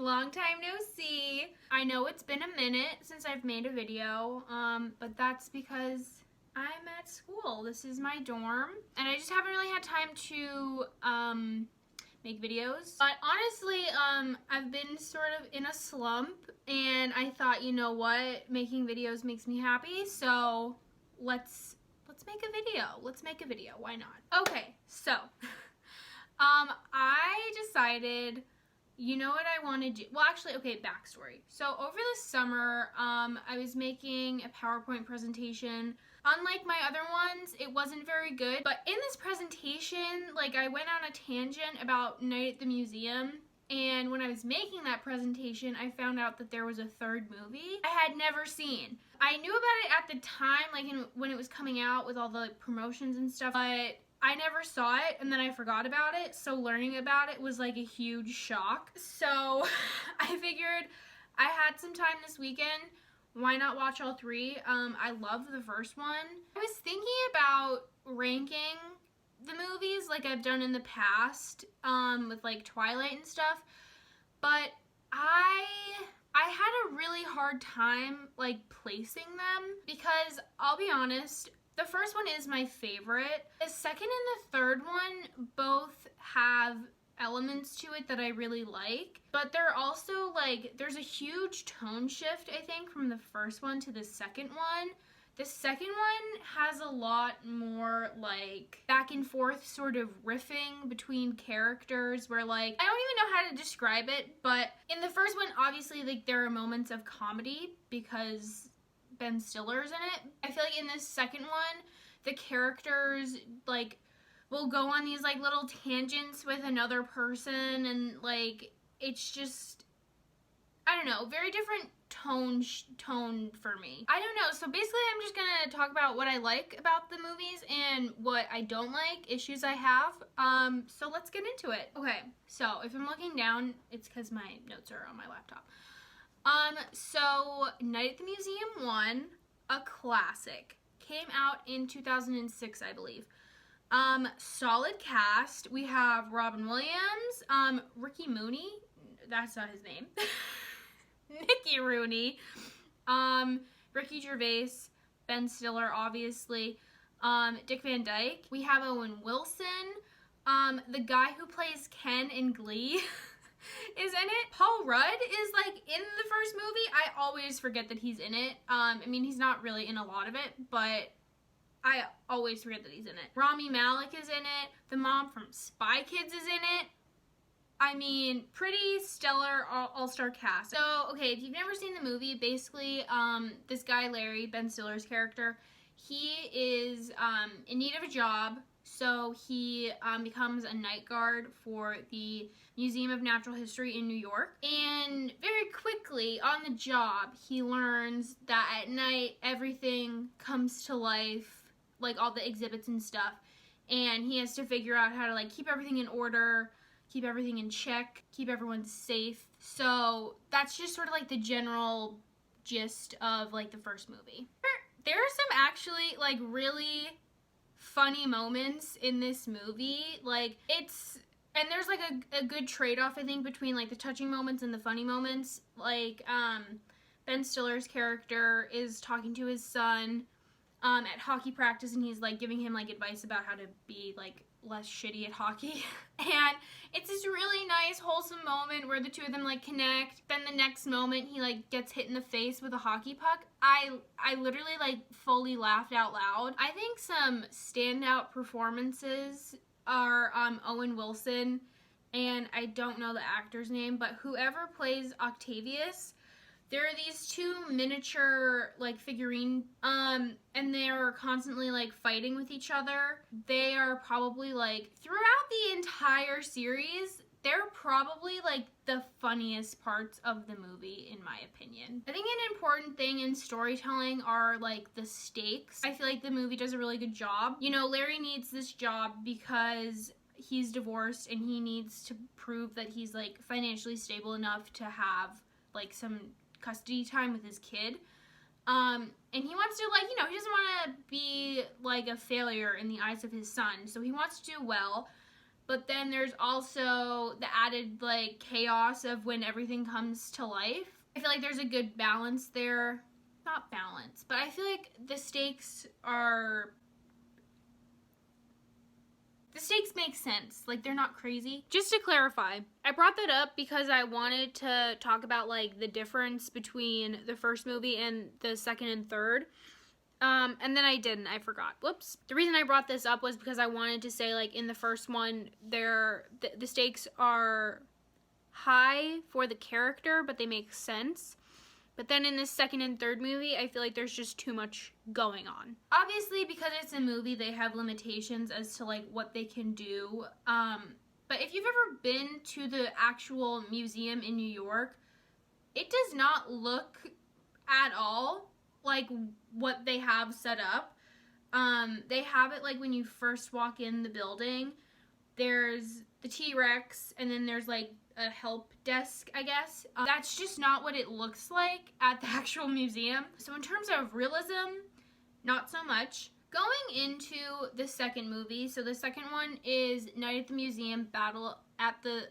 Long time no see. I know it's been a minute since I've made a video, but that's because I'm at school. This is my dorm, and I just haven't really had time to make videos. But honestly, I've been sort of in a slump, and I thought, you know what, making videos makes me happy, so let's make a video. Let's make a video. Why not? Okay, so I decided, you know what I want to do? Well, actually, okay, backstory. So over the summer, I was making a PowerPoint presentation. Unlike my other ones, it wasn't very good. But in this presentation, like, I went on a tangent about Night at the Museum. And when I was making that presentation, I found out that there was a third movie I had never seen. I knew about it at the time, like when it was coming out with all the promotions and stuff, but I never saw it, and then I forgot about it, so learning about it was like a huge shock. So I figured I had some time this weekend, why not watch all three? I love the first one. I was thinking about ranking the movies like I've done in the past, with like Twilight and stuff, but I had a really hard time like placing them because I'll be honest, the first one is my favorite. The second and the third one both have elements to it that I really like, but they're also like, there's a huge tone shift, I think, from the first one to the second one. The second one has a lot more like back and forth sort of riffing between characters where like, I don't even know how to describe it, but in the first one, obviously, like, there are moments of comedy because Ben Stiller's in it. I feel like in this second one, the characters like will go on these like little tangents with another person, and like it's just, I don't know, very different tone for me. I don't know. So basically, I'm just gonna talk about what I like about the movies and what I don't like, issues I have. So let's get into it. Okay, so if I'm looking down, it's because my notes are on my laptop. So Night at the Museum 1, a classic, came out in 2006, I believe. Solid cast. We have Robin Williams, Ricky Mooney, that's not his name, Mickey Rooney, Ricky Gervais, Ben Stiller, obviously, Dick Van Dyke. We have Owen Wilson, the guy who plays Ken in Glee is in it. Paul Rudd is like in the first movie. I always forget that he's in it. I mean, he's not really in a lot of it, but I always forget that he's in it. Rami Malek is in it. The mom from Spy Kids is in it. I mean, pretty stellar all-star cast. So, okay, if you've never seen the movie, basically, this guy, Larry, Ben Stiller's character, he is in need of a job, so he becomes a night guard for the Museum of Natural History in New York. And very quickly, on the job, he learns that at night, everything comes to life, like all the exhibits and stuff, and he has to figure out how to like keep everything in order, keep everything in check, keep everyone safe. So that's just sort of like the general gist of like the first movie. There are some actually like really funny moments in this movie. Like and there's like a good trade-off, I think, between like the touching moments and the funny moments. Like Ben Stiller's character is talking to his son at hockey practice, and he's like giving him like advice about how to be like less shitty at hockey. And it's this really nice wholesome moment where the two of them like connect. Then the next moment he like gets hit in the face with a hockey puck. I literally like fully laughed out loud. I think some standout performances are Owen Wilson, and I don't know the actor's name, but whoever plays Octavius, there are these two miniature like figurine, and they're constantly like fighting with each other. They are probably like, throughout the entire series, they're probably like the funniest parts of the movie, in my opinion. I think an important thing in storytelling are like the stakes. I feel like the movie does a really good job. You know, Larry needs this job because he's divorced and he needs to prove that he's like financially stable enough to have like some custody time with his kid, and he wants to, like, you know, he doesn't want to be like a failure in the eyes of his son, so he wants to do well, but then there's also the added like chaos of when everything comes to life. I feel like there's a good balance there. Not balance, but I feel like the stakes make sense. Like, they're not crazy. Just to clarify, I brought that up because I wanted to talk about like the difference between the first movie and the second and third. And then I didn't. I forgot. Whoops. The reason I brought this up was because I wanted to say, like, in the first one, the stakes are high for the character, but they make sense. But then in the second and third movie, I feel like there's just too much going on. Obviously, because it's a movie, they have limitations as to, like, what they can do. But if you've ever been to the actual museum in New York, it does not look at all like what they have set up. They have it like when you first walk in the building, there's the T-Rex, and then there's like a help desk, I guess. That's just not what it looks like at the actual museum. So in terms of realism, not so much. Going into the second movie, so the second one is Night at the Museum, Battle of the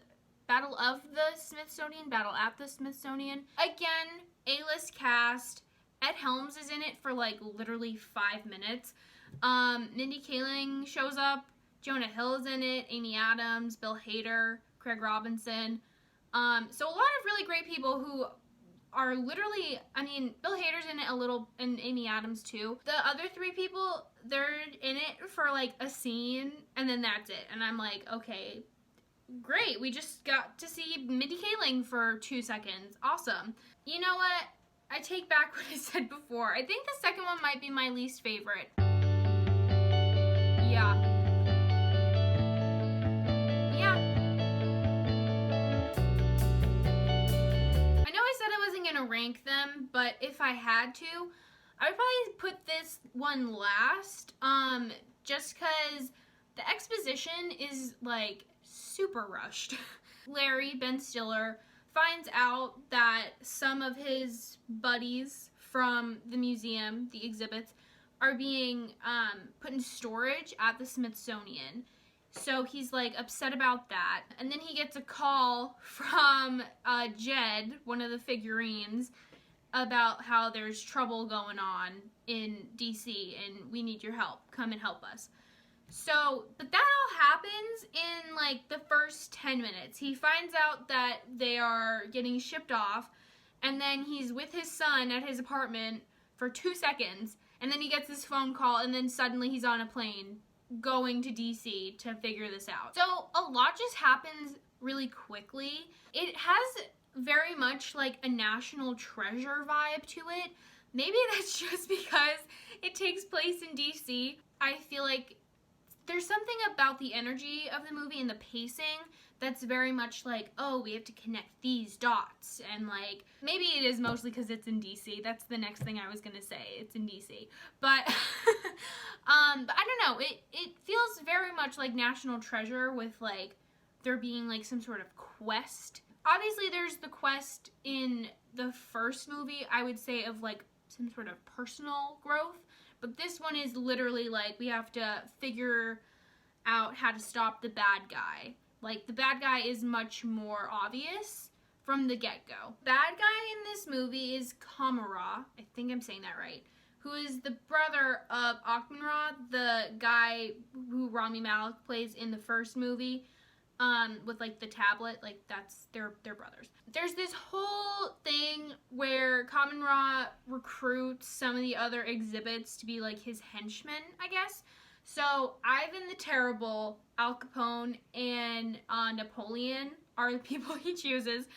Smithsonian. Again, A-list cast. Ed Helms is in it for like literally 5 minutes. Mindy Kaling shows up. Jonah Hill is in it. Amy Adams, Bill Hader, Craig Robinson. So a lot of really great people who are literally, I mean, Bill Hader's in it a little, and Amy Adams too. The other 3 people, they're in it for like a scene, and then that's it. And I'm like, okay, great. We just got to see Mindy Kaling for 2 seconds. Awesome. You know what? I take back what I said before. I think the second one might be my least favorite. Yeah. I know I said I wasn't gonna rank them, but if I had to, I would probably put this one last, just because the exposition is, like, super rushed. Larry, Ben Stiller, finds out that some of his buddies from the museum, the exhibits, are being put in storage at the Smithsonian. So he's like upset about that. And then he gets a call from Jed, one of the figurines, about how there's trouble going on in DC and we need your help. Come and help us. So, but that all happens in like the first 10 minutes. He finds out that they are getting shipped off, and then he's with his son at his apartment for 2 seconds, and then he gets this phone call, and then suddenly he's on a plane going to DC to figure this out. So a lot just happens really quickly. It has very much like a National Treasure vibe to it. Maybe that's just because it takes place in DC. I feel like there's something about the energy of the movie and the pacing that's very much like, oh, we have to connect these dots. And like, maybe it is mostly because it's in DC. That's the next thing I was gonna say. It's in DC. But, but I don't know. It feels very much like National Treasure with like, there being like some sort of quest. Obviously there's the quest in the first movie, I would say, of like some sort of personal growth. But this one is literally like, we have to figure out how to stop the bad guy. Like, the bad guy is much more obvious from the get-go. Bad guy in this movie is Kamara, I think I'm saying that right, who is the brother of Akhmenrod, the guy who Rami Malek plays in the first movie, with like the tablet. Like, that's they're brothers. There's this whole thing where Kamara recruits some of the other exhibits to be like his henchmen, I guess. So Ivan the Terrible, Al Capone, and Napoleon are the people he chooses.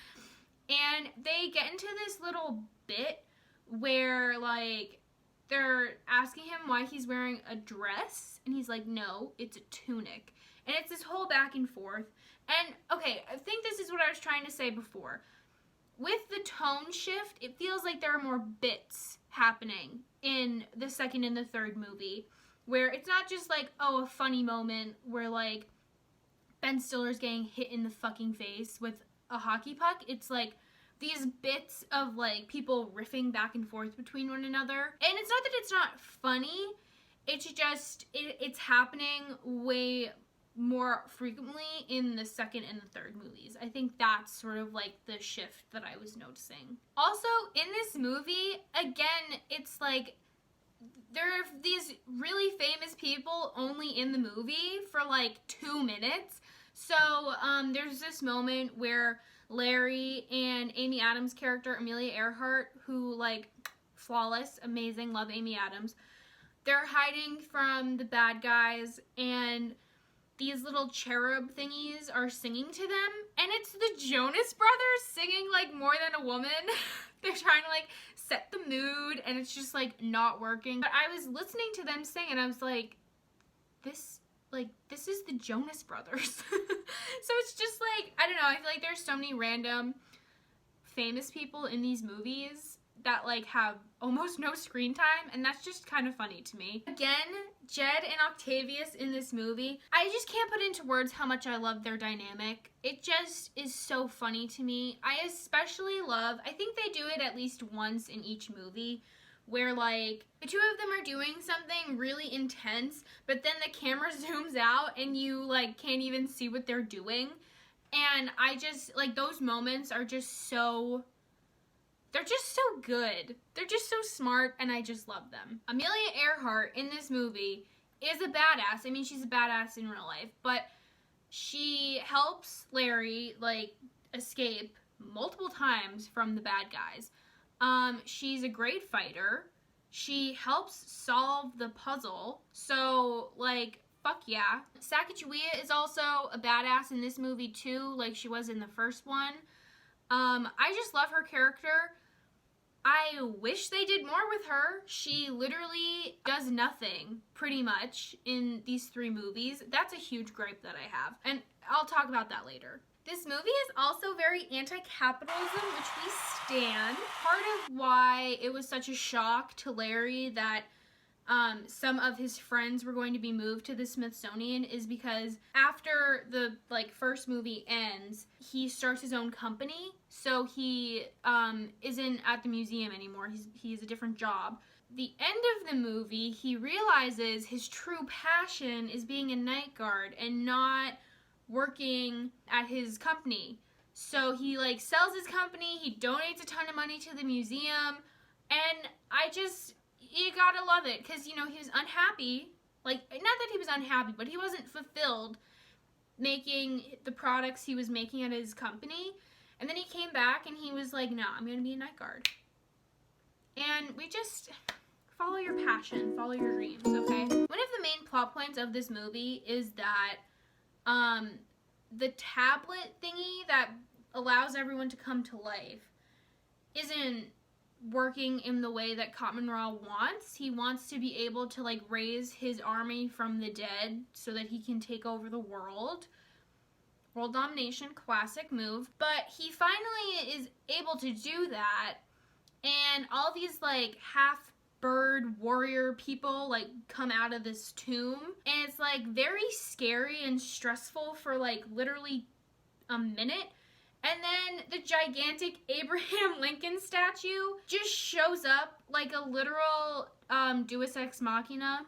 And they get into this little bit where, like, they're asking him why he's wearing a dress. And he's like, no, it's a tunic. And it's this whole back and forth. And, okay, I think this is what I was trying to say before. With the tone shift, it feels like there are more bits happening in the second and the third movie. Where it's not just like, oh, a funny moment where, like, Ben Stiller's getting hit in the fucking face with a hockey puck. It's like these bits of, like, people riffing back and forth between one another. And it's not that it's not funny. It's just, it's happening way more frequently in the second and the third movies. I think that's sort of like the shift that I was noticing. Also, in this movie, again, it's like there are these really famous people only in the movie for like 2 minutes. So there's this moment where Larry and Amy Adams' character, Amelia Earhart, who like flawless, amazing, love Amy Adams, they're hiding from the bad guys, and these little cherub thingies are singing to them, and it's the Jonas Brothers singing like More Than a Woman. They're trying to like set the mood, and it's just like not working. But I was listening to them sing, and I was like, this is the Jonas Brothers. So it's just like, I don't know, I feel like there's so many random famous people in these movies that like have almost no screen time, and that's just kind of funny to me. Again, Jed and Octavius in this movie, I just can't put into words how much I love their dynamic. It just is so funny to me. I especially love, I think they do it at least once in each movie, where like the two of them are doing something really intense, but then the camera zooms out and you like can't even see what they're doing. And I just like, those moments are just so, they're just so good. They're just so smart, and I just love them. Amelia Earhart in this movie is a badass. I mean, she's a badass in real life, but she helps Larry like escape multiple times from the bad guys. She's a great fighter. She helps solve the puzzle. So, like, fuck yeah. Sacagawea is also a badass in this movie too, like she was in the first one. I just love her character. I wish they did more with her. She literally does nothing, pretty much, in these 3 movies. That's a huge gripe that I have, and I'll talk about that later. This movie is also very anti-capitalism, which we stand. Part of why it was such a shock to Larry that some of his friends were going to be moved to the Smithsonian is because after the first movie ends, he starts his own company. So he isn't at the museum anymore. He has a different job. The end of the movie, he realizes his true passion is being a night guard and not working at his company. So he like sells his company, he donates a ton of money to the museum, and you gotta love it, because you know, he was unhappy, like, not that he was unhappy, but he wasn't fulfilled making the products he was making at his company. And then he came back and he was like, no, I'm gonna be a night guard. And we just follow your passion, follow your dreams, okay? One of the main plot points of this movie is that the tablet thingy that allows everyone to come to life isn't working in the way that Cotton Raw wants. He wants to be able to like raise his army from the dead so that he can take over the world. World domination, classic move. But he finally is able to do that, and all these like half bird warrior people like come out of this tomb, and it's like very scary and stressful for like literally a minute. And then the gigantic Abraham Lincoln statue just shows up like a literal Deus Ex Machina.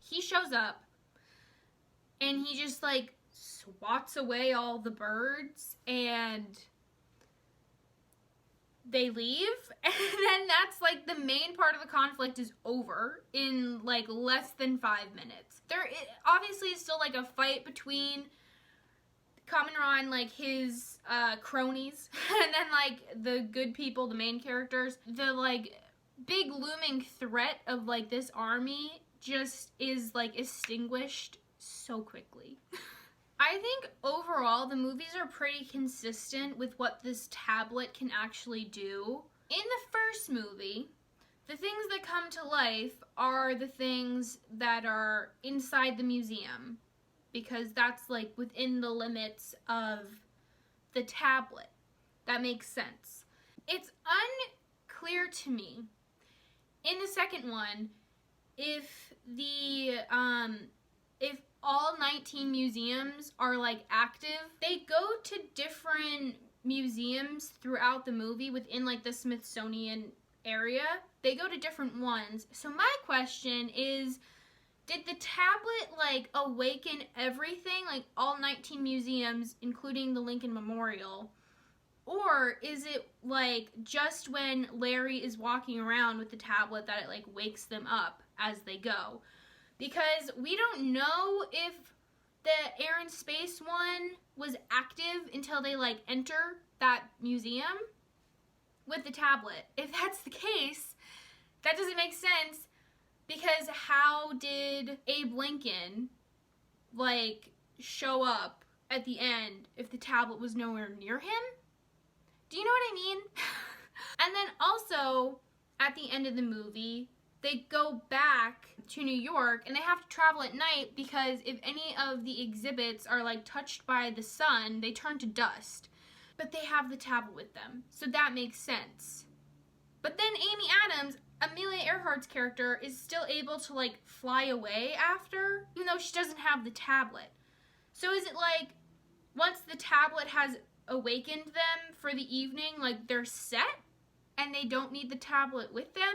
He shows up and he just like swats away all the birds, and they leave, and then that's like the main part of the conflict is over in like less than 5 minutes. There obviously is still like a fight between Kamen Ra and like his cronies, and then like the good people, the main characters. The like big looming threat of like this army just is like extinguished so quickly. I think overall the movies are pretty consistent with what this tablet can actually do. In the first movie, the things that come to life are the things that are inside the museum, because that's like within the limits of the tablet. That makes sense. It's unclear to me in the second one if if all 19 museums are like active. They go to different museums throughout the movie within like the Smithsonian area. They go to different ones. So my question is, Did the tablet, like, awaken everything, like, all 19 museums, including the Lincoln Memorial? Or is it, like, just when Larry is walking around with the tablet that it, like, wakes them up as they go? Because we don't know if the Air and Space one was active until they, like, enter that museum with the tablet. If that's the case, that doesn't make sense, because how did Abe Lincoln, like, show up at the end if the tablet was nowhere near him? Do you know what I mean? And then also, at the end of the movie, they go back to New York and they have to travel at night because if any of the exhibits are, like, touched by the sun, they turn to dust. But they have the tablet with them, so that makes sense. But then Amy Adams, Amelia Earhart's character, is still able to, like, fly away after, even though she doesn't have the tablet. So is it like, once the tablet has awakened them for the evening, like, they're set and they don't need the tablet with them?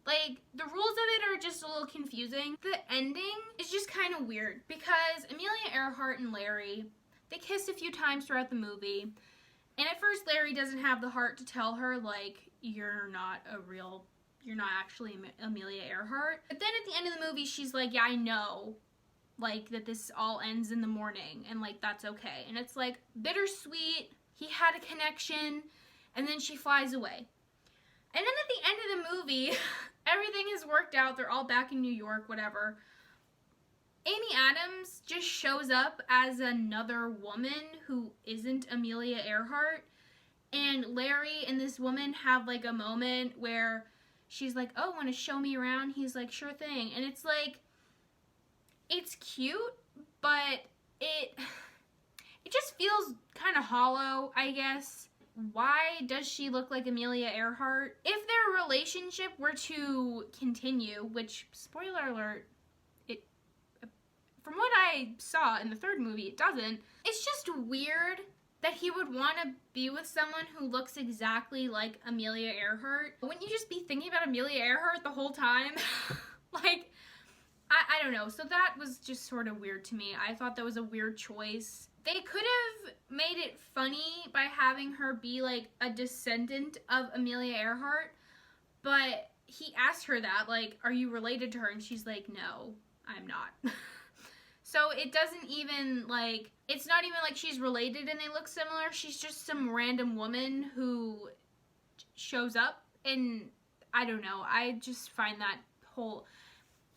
Like, the rules of it are just a little confusing. The ending is just kind of weird because Amelia Earhart and Larry, they kiss a few times throughout the movie, and at first Larry doesn't have the heart to tell her, like, you're not actually Amelia Earhart. But then at the end of the movie, she's like, yeah, I know, like, that this all ends in the morning, and, like, that's okay. And it's, like, bittersweet, he had a connection, and then she flies away. And then at the end of the movie, everything is worked out, they're all back in New York, whatever. Amy Adams just shows up as another woman who isn't Amelia Earhart, and Larry and this woman have, like, a moment where she's like, oh, want to show me around? He's like, sure thing. And it's like, it's cute, but it just feels kind of hollow, I guess. Why does she look like Amelia Earhart? If their relationship were to continue, which, spoiler alert, from what I saw in the third movie, it doesn't. It's just weird that he would want to be with someone who looks exactly like Amelia Earhart. Wouldn't you just be thinking about Amelia Earhart the whole time? Like, I don't know. So that was just sort of weird to me. I thought that was a weird choice. They could have made it funny by having her be, like, a descendant of Amelia Earhart, but he asked her that, like, are you related to her? And she's like, no, I'm not. So it doesn't even, like, it's not even like she's related and they look similar. She's just some random woman who shows up, and I don't know. I just find that whole,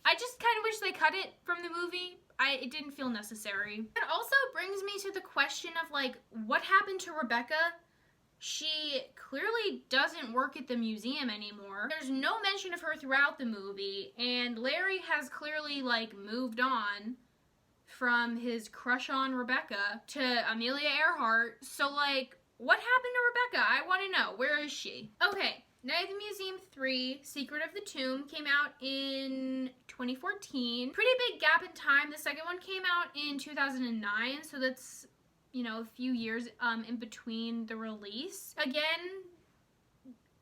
I just kind of wish they cut it from the movie. It didn't feel necessary. It also brings me to the question of, like, what happened to Rebecca? She clearly doesn't work at the museum anymore. There's no mention of her throughout the movie, and Larry has clearly, like, moved on from his crush on Rebecca to Amelia Earhart. So, like, what happened to Rebecca? I want to know. Where is she? Okay, Night at the Museum 3, Secret of the Tomb, came out in 2014. Pretty big gap in time. The second one came out in 2009, so that's, you know, a few years in between the release. Again,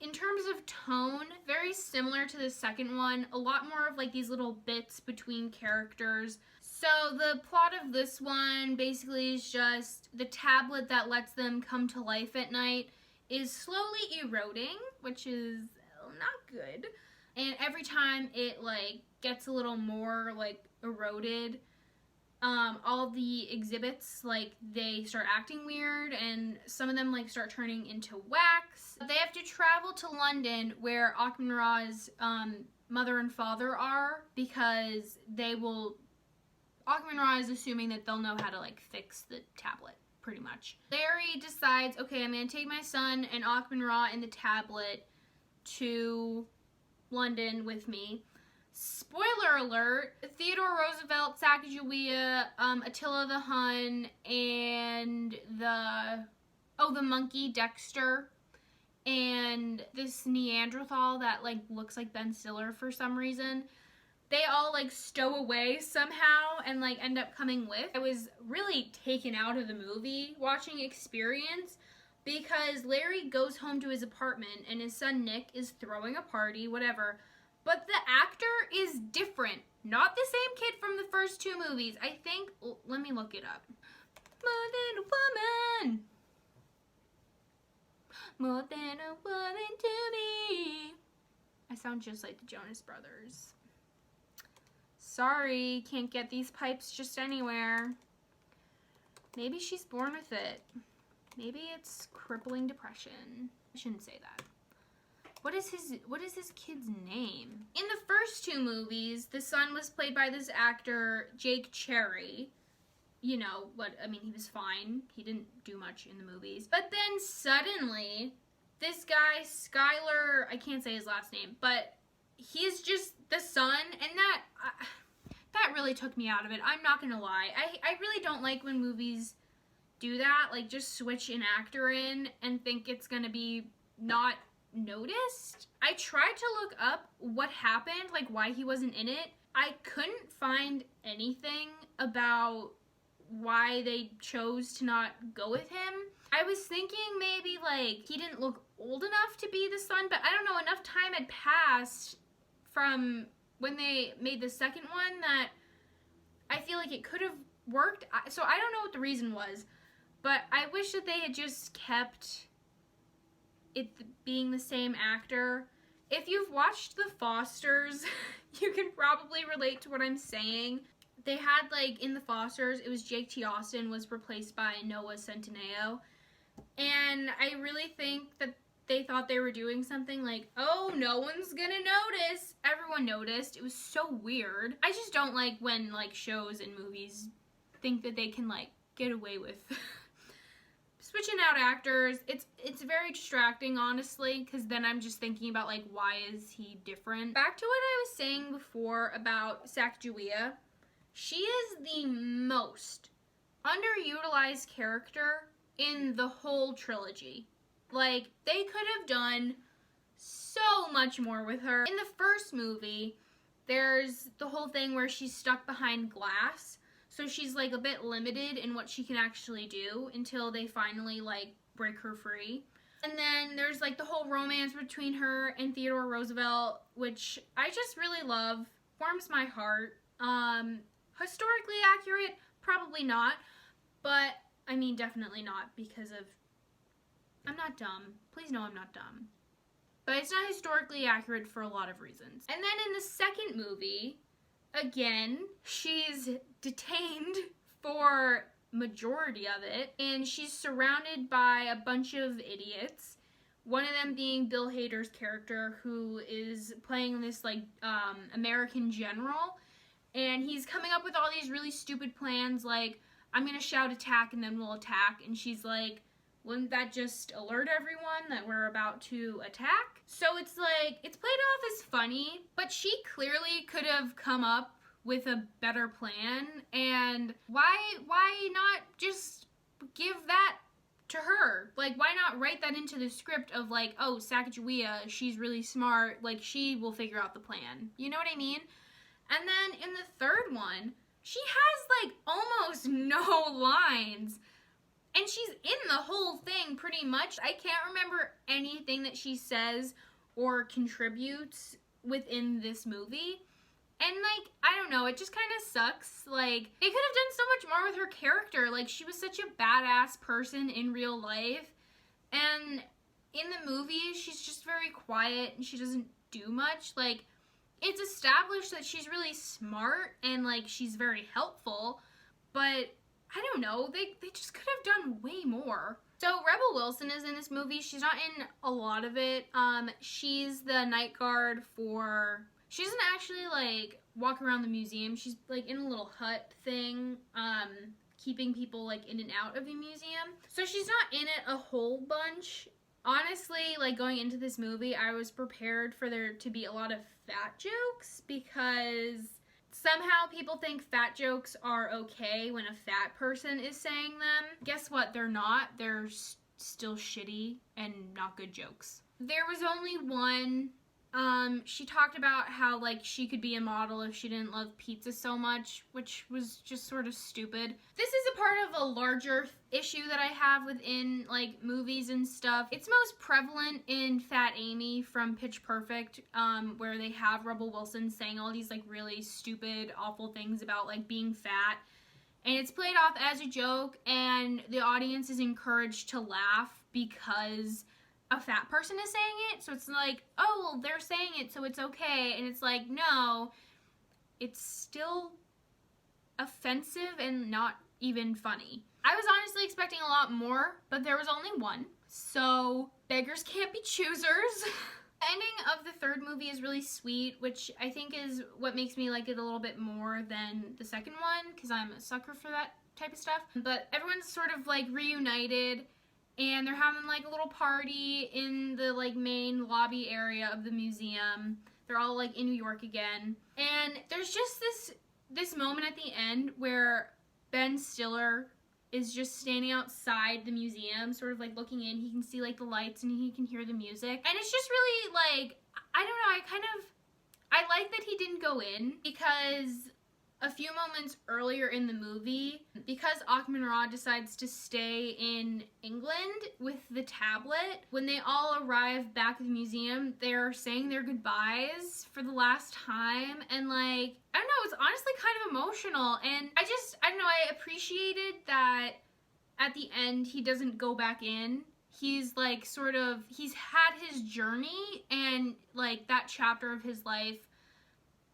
in terms of tone, very similar to the second one. A lot more of, like, these little bits between characters. So the plot of this one basically is just the tablet that lets them come to life at night is slowly eroding, which is not good. And every time it, like, gets a little more, like, eroded, all the exhibits, like, they start acting weird, and some of them, like, start turning into wax. They have to travel to London, where Akhman-Ra's mother and father are, because Akhman-Ra is assuming that they'll know how to, like, fix the tablet, pretty much. Larry decides, okay, I'm gonna take my son and Akhman-Ra and the tablet to London with me. Spoiler alert, Theodore Roosevelt, Sacagawea, Attila the Hun, and the monkey Dexter, and this Neanderthal that, like, looks like Ben Stiller for some reason, they all, like, stow away somehow and, like, end up coming with. I was really taken out of the movie watching Experience because Larry goes home to his apartment and his son Nick is throwing a party, whatever, but the actor is different. Not the same kid from the first two movies. I think, let me look it up. More than a woman. More than a woman to me. I sound just like the Jonas Brothers. Sorry, can't get these pipes just anywhere. Maybe she's born with it. Maybe it's crippling depression. I shouldn't say that. What is his kid's name? In the first two movies, the son was played by this actor, Jake Cherry. You know, he was fine. He didn't do much in the movies. But then suddenly, this guy, Skylar, I can't say his last name, but he's just the son, and that really took me out of it. I'm not gonna lie. I really don't like when movies do that, like just switch an actor in and think it's gonna be not noticed. I tried to look up what happened, like why he wasn't in it. I couldn't find anything about why they chose to not go with him. I was thinking maybe like he didn't look old enough to be the son, but I don't know, enough time had passed from when they made the second one that I feel like it could have worked. So I don't know what the reason was, but I wish that they had just kept it being the same actor. If you've watched The Fosters, you can probably relate to what I'm saying. They had, like, in The Fosters, it was Jake T. Austin was replaced by Noah Centineo. And I really think that they thought they were doing something like, oh, no one's gonna notice. Everyone noticed. It was so weird. I just don't like when, like, shows and movies think that they can, like, get away with switching out actors. It's very distracting, honestly, because then I'm just thinking about, like, why is he different? Back to what I was saying before about Sacagawea. She is the most underutilized character in the whole trilogy. Like, they could have done so much more with her. In the first movie, there's the whole thing where she's stuck behind glass, so she's, like, a bit limited in what she can actually do until they finally, like, break her free. And then there's, like, the whole romance between her and Theodore Roosevelt, which I just really love. Warms my heart. Historically accurate? Probably not. But, I mean, definitely not because of... I'm not dumb. Please know I'm not dumb. But it's not historically accurate for a lot of reasons. And then in the second movie, again, she's detained for majority of it, and she's surrounded by a bunch of idiots. One of them being Bill Hader's character, who is playing this, like, American general, and he's coming up with all these really stupid plans, like, I'm gonna shout attack and then we'll attack, and she's like, wouldn't that just alert everyone that we're about to attack? So it's like, it's played off as funny, but she clearly could have come up with a better plan, and why not just give that to her? Like, why not write that into the script of, like, oh, Sacagawea, she's really smart, like, she will figure out the plan. You know what I mean? And then in the third one, she has, like, almost no lines. And she's in the whole thing, pretty much. I can't remember anything that she says or contributes within this movie. And, like, I don't know, it just kind of sucks. Like, they could have done so much more with her character. Like, she was such a badass person in real life. And in the movie, she's just very quiet and she doesn't do much. Like, it's established that she's really smart and, like, she's very helpful. But I don't know, they just could have done way more. So Rebel Wilson is in this movie. She's not in a lot of it. She's the night guard for... She doesn't actually, like, walk around the museum. She's, like, in a little hut thing, keeping people, like, in and out of the museum. So she's not in it a whole bunch. Honestly, like, going into this movie, I was prepared for there to be a lot of fat jokes because somehow people think fat jokes are okay when a fat person is saying them. Guess what? They're not. They're still shitty and not good jokes. There was only one She talked about how, like, she could be a model if she didn't love pizza so much, which was just sort of stupid. This is a part of a larger issue that I have within, like, movies and stuff. It's most prevalent in Fat Amy from Pitch Perfect, where they have Rebel Wilson saying all these, like, really stupid, awful things about, like, being fat. And it's played off as a joke, and the audience is encouraged to laugh because a fat person is saying it. So it's like, oh, well, they're saying it, so it's okay. And it's like, no, it's still offensive and not even funny. I was honestly expecting a lot more, but there was only one. So beggars can't be choosers. The ending of the third movie is really sweet, which I think is what makes me like it a little bit more than the second one, because I'm a sucker for that type of stuff. But everyone's sort of like reunited, and they're having like a little party in the like main lobby area of the museum. They're all like in New York again, and there's just this moment at the end where Ben Stiller is just standing outside the museum, sort of like looking in. He can see like the lights and he can hear the music. And it's just really like, I don't know, I like that he didn't go in, because a few moments earlier in the movie, because Akhman-Ra decides to stay in England with the tablet, when they all arrive back at the museum, they're saying their goodbyes for the last time, and like, I don't know, it's honestly kind of emotional, and I don't know, I appreciated that at the end he doesn't go back in. He's like sort of, he's had his journey, and like that chapter of his life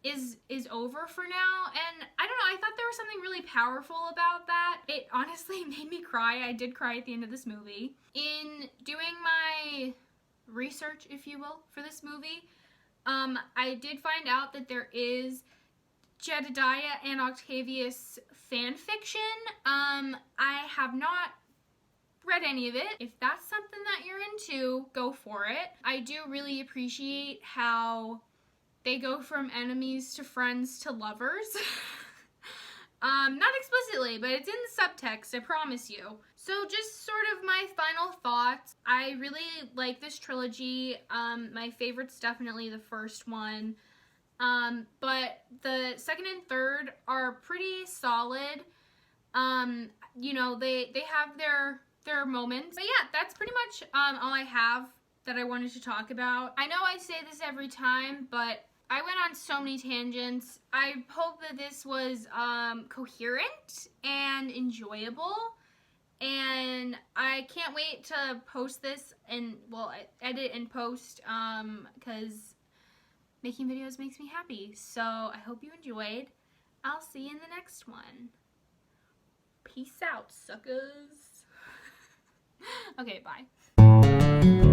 is over for now, and I don't know, I thought there was something really powerful about that. It honestly made me cry. I did cry at the end of this movie. In doing my research, if you will, for this movie, I did find out that there is Jedediah and Octavius fan fiction. I have not read any of it. If that's something that you're into, go for it. I do really appreciate how they go from enemies to friends to lovers. Not explicitly, but it's in the subtext, I promise you. So just sort of my final thoughts. I really like this trilogy. My favorite's definitely the first one. But the second and third are pretty solid. You know, they have their moments. But yeah, that's pretty much all I have that I wanted to talk about. I know I say this every time, but I went on so many tangents. I hope that this was coherent and enjoyable, and I can't wait to post this and, well, edit and post, because making videos makes me happy. So I hope you enjoyed. I'll see you in the next one. Peace out, suckers. Okay, bye.